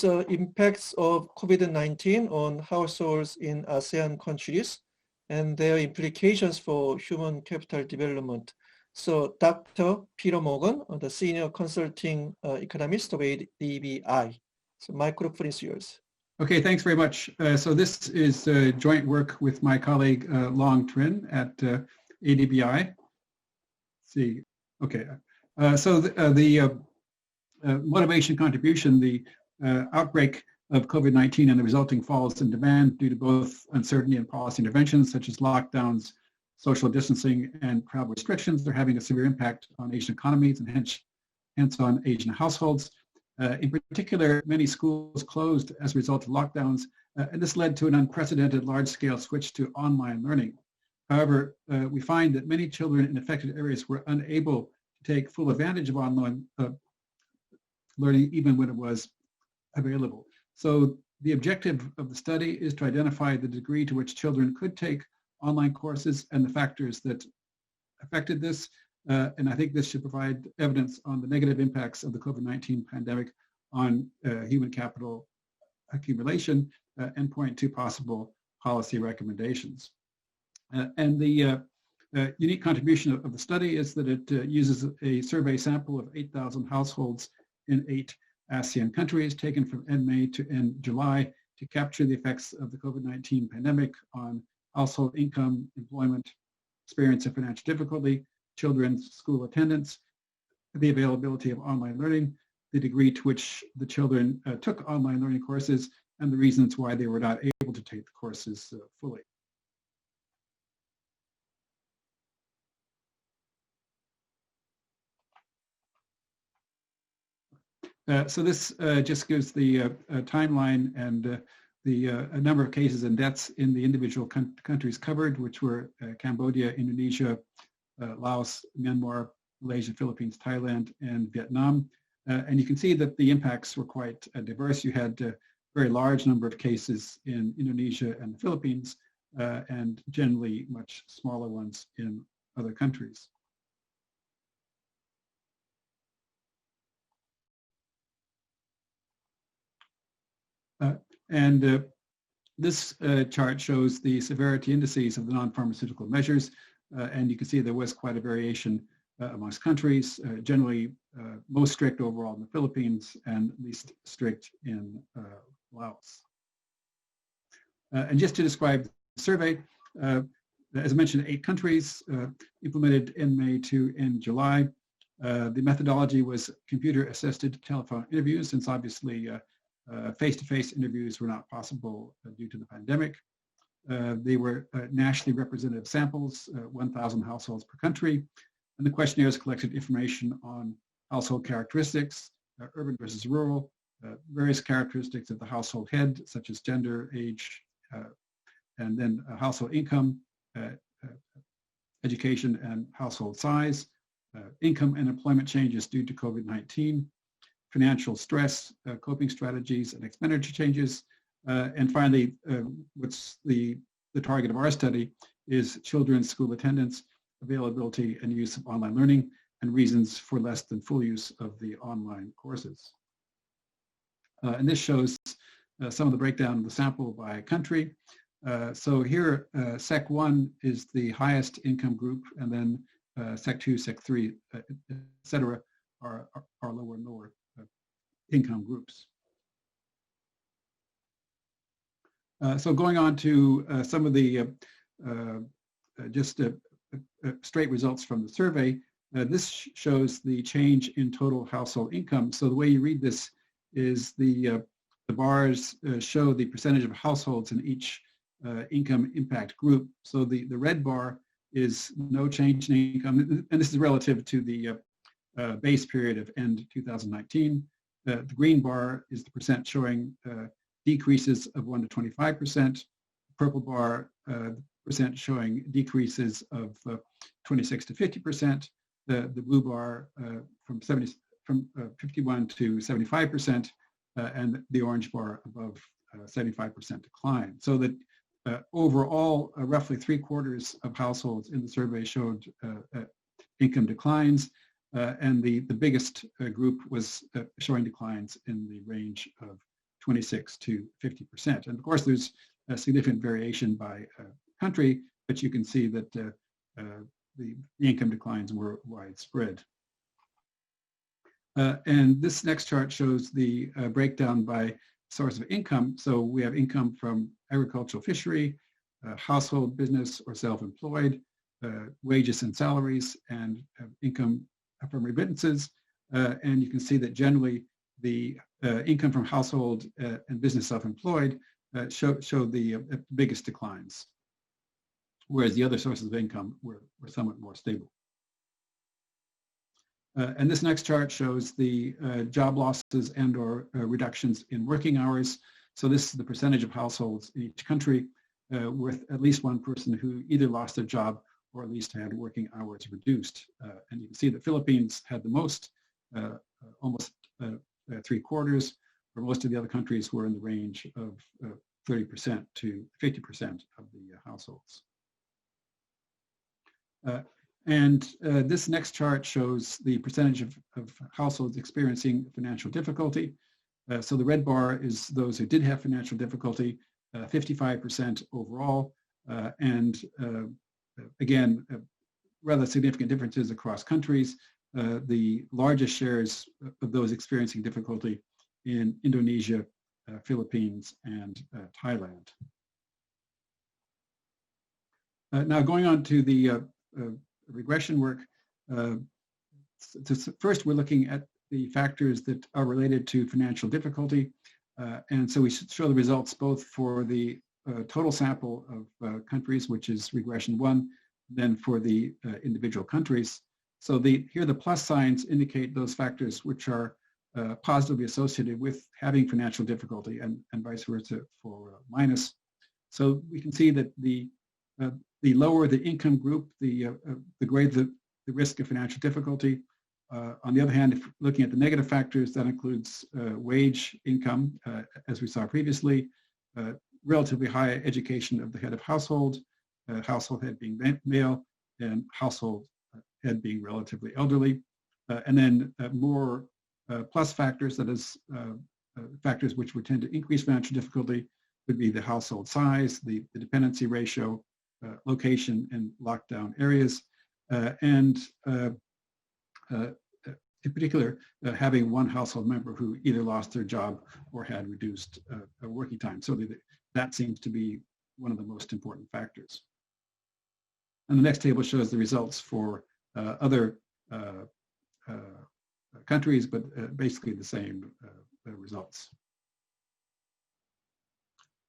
impacts of COVID-19 on households in ASEAN countries and their implications for human capital development. So Dr. Peter Morgan, the Senior Consulting Economist of ADBI. So microphone is yours. Okay, thanks very much. So this is joint work with my colleague Long Trin at ADBI. Let's see, okay. So the motivation contribution, the outbreak of COVID-19 and the resulting falls in demand due to both uncertainty and policy interventions such as lockdowns, social distancing, and travel restrictions are having a severe impact on Asian economies and hence on Asian households. In particular, many schools closed as a result of lockdowns, and this led to an unprecedented large-scale switch to online learning. However, we find that many children in affected areas were unable to take full advantage of online learning even when it was available. So the objective of the study is to identify the degree to which children could take online courses and the factors that affected this. And I think this should provide evidence on the negative impacts of the COVID-19 pandemic on human capital accumulation and point to possible policy recommendations. And the unique contribution of the study is that it uses a survey sample of 8,000 households in 8 ASEAN countries taken from end May to end July to capture the effects of the COVID-19 pandemic on household income, employment, experience of financial difficulty, children's school attendance, the availability of online learning, the degree to which the children took online learning courses, and the reasons why they were not able to take the courses fully. So this just gives the timeline and a number of cases and deaths in the individual countries covered, which were Cambodia, Indonesia, Laos, Myanmar, Malaysia, Philippines, Thailand, and Vietnam. And you can see that the impacts were quite diverse. You had a very large number of cases in Indonesia and the Philippines, and generally much smaller ones in other countries. This chart shows the severity indices of the non-pharmaceutical measures, and you can see there was quite a variation amongst countries, generally most strict overall in the Philippines and least strict in Laos. And just to describe the survey, as I mentioned, 8 countries implemented in May to in July. The methodology was computer-assisted telephone interviews, since obviously face-to-face interviews were not possible due to the pandemic. They were nationally representative samples, 1,000 households per country, and the questionnaires collected information on household characteristics, urban versus rural, various characteristics of the household head, such as gender, age, and then household income, education and household size, income and employment changes due to COVID-19, financial stress, coping strategies and expenditure changes, and finally, what's the target of our study is children's school attendance, availability and use of online learning, and reasons for less than full use of the online courses. And this shows some of the breakdown of the sample by country. So here, Sec 1 is the highest income group, and then Sec 2, Sec 3, et cetera, are lower and lower income groups. So going on to some of the straight results from the survey, this shows the change in total household income. So the way you read this is the bars show the percentage of households in each income impact group. So the red bar is no change in income, and this is relative to the base period of end 2019. The green bar is the percent showing decreases of 1 to 25%. Purple bar, percent showing decreases of 26 to 50%. The blue bar from 51 to 75%, and the orange bar above 75% decline. So that overall, roughly 3/4 of households in the survey showed income declines, and the biggest group was showing declines in the range of 26 to 50%. And of course, there's a significant variation by country, but you can see that the income declines were widespread. And this next chart shows the breakdown by source of income. So we have income from agricultural fishery, household, business, or self-employed, wages and salaries, and income from remittances. And you can see that generally the income from household and business self-employed showed the biggest declines, whereas the other sources of income were somewhat more stable. And this next chart shows the job losses and or reductions in working hours. So this is the percentage of households in each country with at least one person who either lost their job or at least had working hours reduced. And you can see the Philippines had the most, almost 3/4, where most of the other countries were in the range of 30% to 50% of the households. And this next chart shows the percentage of households experiencing financial difficulty. So the red bar is those who did have financial difficulty, 55% overall. And again, rather significant differences across countries. The largest shares of those experiencing difficulty in Indonesia, Philippines, and Thailand. Now going on to the regression work. First, we're looking at the factors that are related to financial difficulty. And so we show the results both for the total sample of countries, which is regression 1, then for the individual countries. So here the plus signs indicate those factors which are positively associated with having financial difficulty, and vice versa for minus. So we can see that the lower the income group, the greater the risk of financial difficulty. On the other hand, if looking at the negative factors, that includes wage income, as we saw previously, relatively high education of the head of household, household head being male, and household head being relatively elderly. And then more plus factors, that is factors which would tend to increase financial difficulty, would be the household size, the dependency ratio, location in lockdown areas, and in particular, having one household member who either lost their job or had reduced working time. So that seems to be one of the most important factors. And the next table shows the results for other countries, but basically the same results.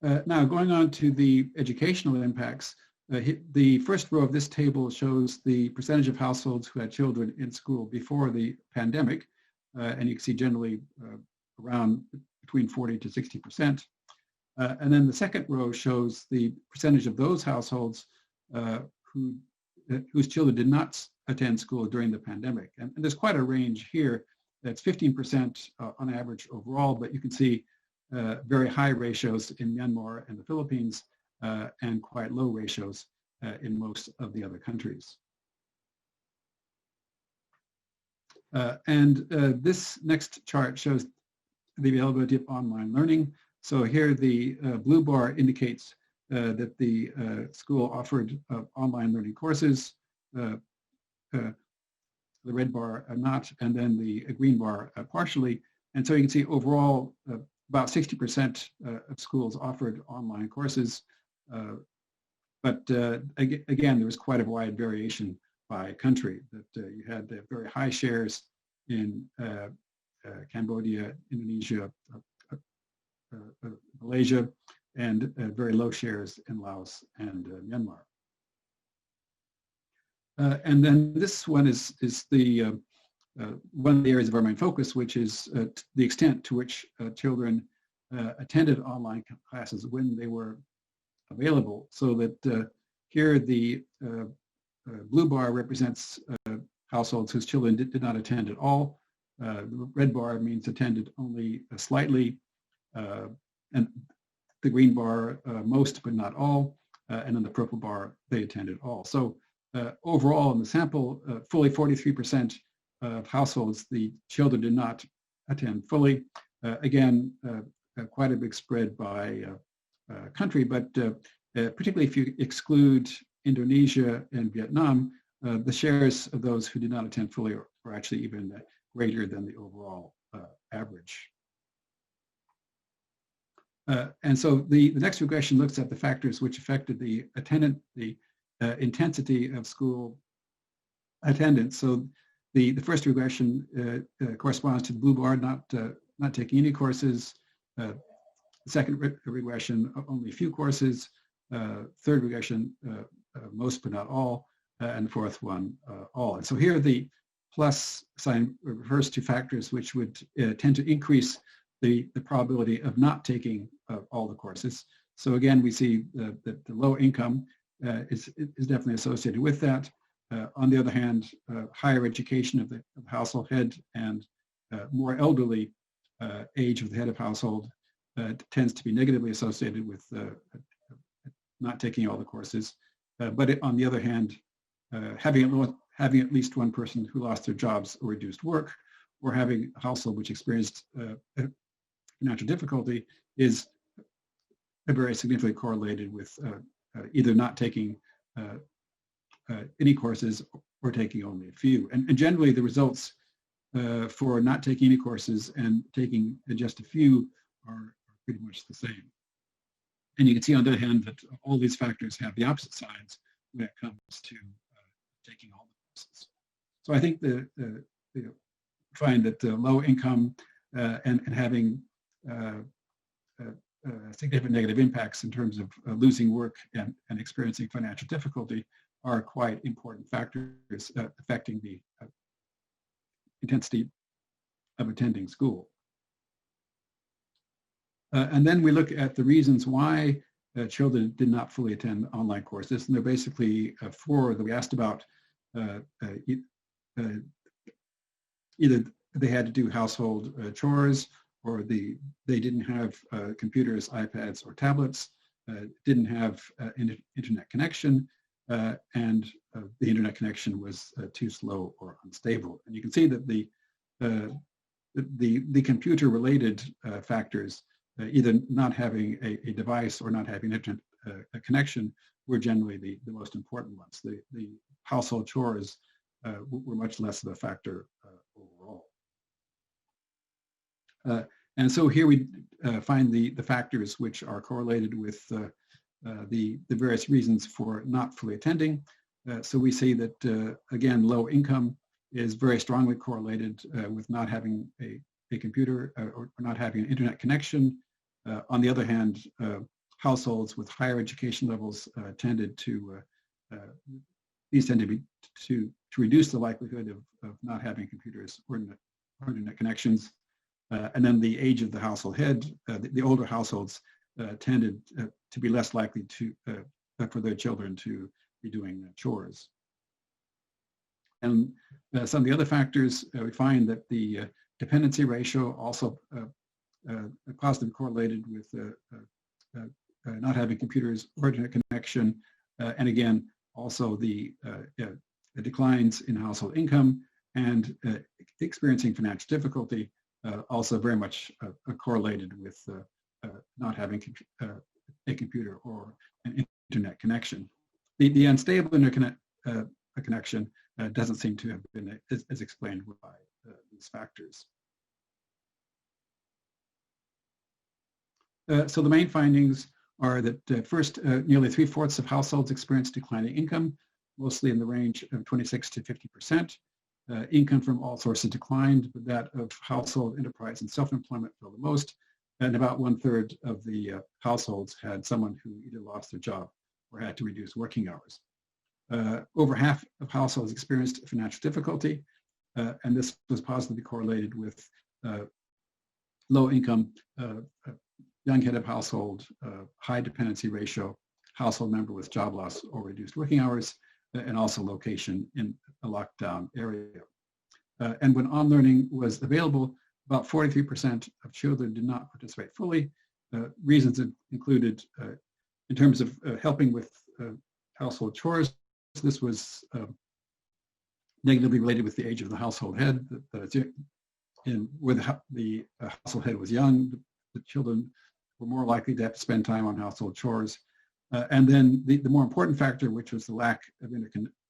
Now, going on to the educational impacts, the first row of this table shows the percentage of households who had children in school before the pandemic, and you can see generally around between 40 to 60%. And then the second row shows the percentage of those households whose children did not attend school during the pandemic. And there's quite a range here. That's 15% on average overall, but you can see very high ratios in Myanmar and the Philippines, and quite low ratios in most of the other countries. And this next chart shows the availability of online learning. So here the blue bar indicates that the school offered online learning courses, the red bar not, and then the green bar partially. And so you can see overall about 60% of schools offered online courses. But again, there was quite a wide variation by country, that you had very high shares in Cambodia, Indonesia, Malaysia, and very low shares in Laos and Myanmar. And then this one is the one of the areas of our main focus, which is the extent to which children attended online classes when they were available. So that here the blue bar represents households whose children did not attend at all. The red bar means attended only slightly, and the green bar most but not all, and then the purple bar they attended all. So overall in the sample, fully 43% of households, the children did not attend fully. Again, quite a big spread by country, but particularly if you exclude Indonesia and Vietnam, the shares of those who did not attend fully are actually even greater than the overall average. And so the next regression looks at the factors which affected the intensity of school attendance. So the first regression corresponds to the blue bar, not taking any courses. The second regression, only a few courses. Third regression, most but not all. And the fourth one, all. And so here the plus sign refers to factors which would tend to increase the probability of not taking all the courses. So again, we see that the low income is definitely associated with that. On the other hand, higher education of the household head and more elderly age of the head of household tends to be negatively associated with not taking all the courses. But on the other hand, having at least one person who lost their jobs or reduced work, or having a household which experienced financial difficulty is very significantly correlated with either not taking any courses or taking only a few. And generally the results for not taking any courses and taking just a few are pretty much the same. And you can see on the other hand that all these factors have the opposite signs when it comes to taking all the courses. So I think find that low income and having significant negative impacts in terms of losing work and experiencing financial difficulty are quite important factors affecting the intensity of attending school. And then we look at the reasons why children did not fully attend online courses. And there are basically four that we asked about. Either they had to do household chores, or they didn't have computers, iPads, or tablets, didn't have internet connection, and the internet connection was too slow or unstable. And you can see that the computer-related factors, either not having a device or not having internet connection, were generally the most important ones. The household chores were much less of a factor overall. And so here we find the factors which are correlated with the various reasons for not fully attending. So we see that, again, low income is very strongly correlated with not having a computer or not having an internet connection. On the other hand, households with higher education levels tended to reduce the likelihood of not having computers or internet connections. And then the age of the household head, the older households tended to be less likely for their children to be doing chores. And some of the other factors, we find that the dependency ratio also positively correlated with not having computers or internet connection, and again, also the declines in household income and experiencing financial difficulty also very much correlated with not having a computer or an internet connection. The unstable internet connection doesn't seem to have been as explained by these factors. So the main findings are that first, nearly 3/4 of households experienced declining income, mostly in the range of 26 to 50%. Income from all sources declined, but that of household, enterprise, and self-employment fell the most, and about 1/3 of the households had someone who either lost their job or had to reduce working hours. Over half of households experienced financial difficulty, and this was positively correlated with low income, young head of household, high dependency ratio, household member with job loss or reduced working hours, and also location in a lockdown area. And when on-learning was available, about 43% of children did not participate fully. Reasons included, in terms of helping with household chores, this was negatively related with the age of the household head. Where the household head was young, the children were more likely to have to spend time on household chores. And then the more important factor, which was the lack of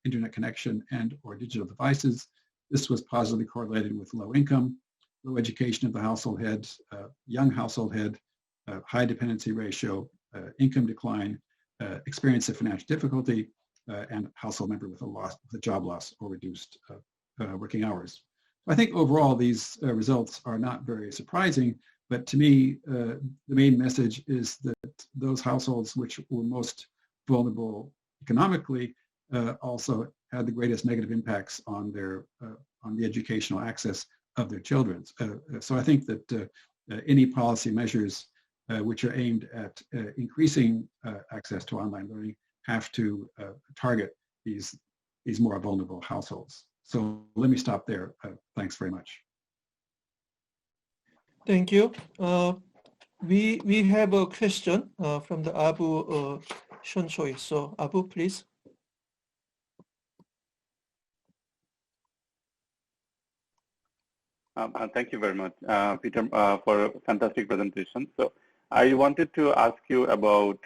internet connection and or digital devices, this was positively correlated with low income, low education of the household head, young household head, high dependency ratio, income decline, experience of financial difficulty, and household member with a job loss or reduced working hours. I think overall these results are not very surprising, but to me, the main message is that those households which were most vulnerable economically also had the greatest negative impacts on the educational access of their children. So I think that any policy measures which are aimed at increasing access to online learning have to target these more vulnerable households. So let me stop there. Thanks very much. Thank you. We have a question from the Abu Sean Choi. So Abu, please. Thank you very much, Peter, for a fantastic presentation. So I wanted to ask you about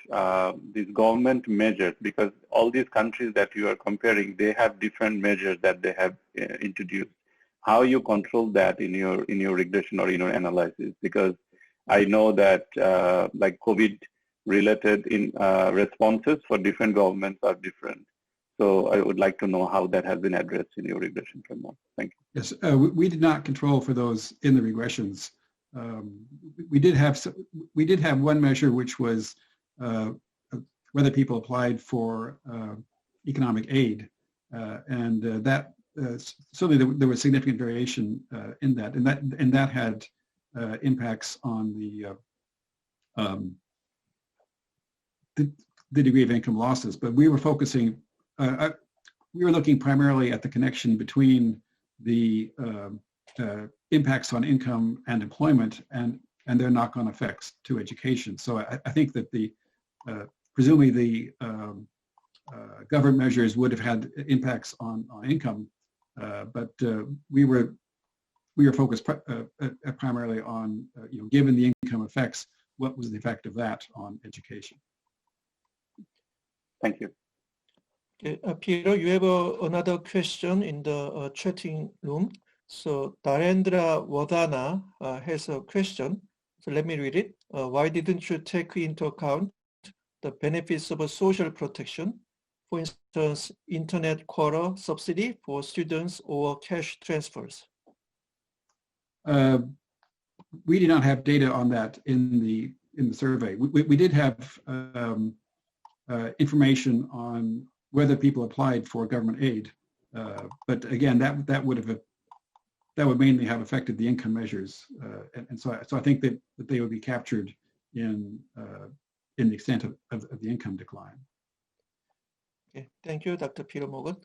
these government measures, because all these countries that you are comparing, they have different measures that they have introduced. How you control that in your regression or in your analysis? Because I know that like COVID-related responses for different governments are different. So I would like to know how that has been addressed in your regression framework. Thank you. Yes, we did not control for those in the regressions. We did have one measure, which was whether people applied for economic aid, and that certainly there was significant variation in that, and that had impacts on the degree of income losses. But we were focusing, we were looking primarily at the connection between the impacts on income and employment and their knock-on effects to education. So I think that presumably the government measures would have had impacts on income, but we were focused primarily on given the income effects, what was the effect of that on education? Thank you. Okay, Peter, you have another question in the chatting room. So Darendra Wadana has a question. So let me read it. Why didn't you take into account the benefits of a social protection? For instance, internet quota subsidy for students or cash transfers? We did not have data on that in the survey. We did have information on whether people applied for government aid, but again, that would mainly have affected the income measures, and so I think that they would be captured in the extent of the income decline. Okay, thank you, Dr. Peter Morgan.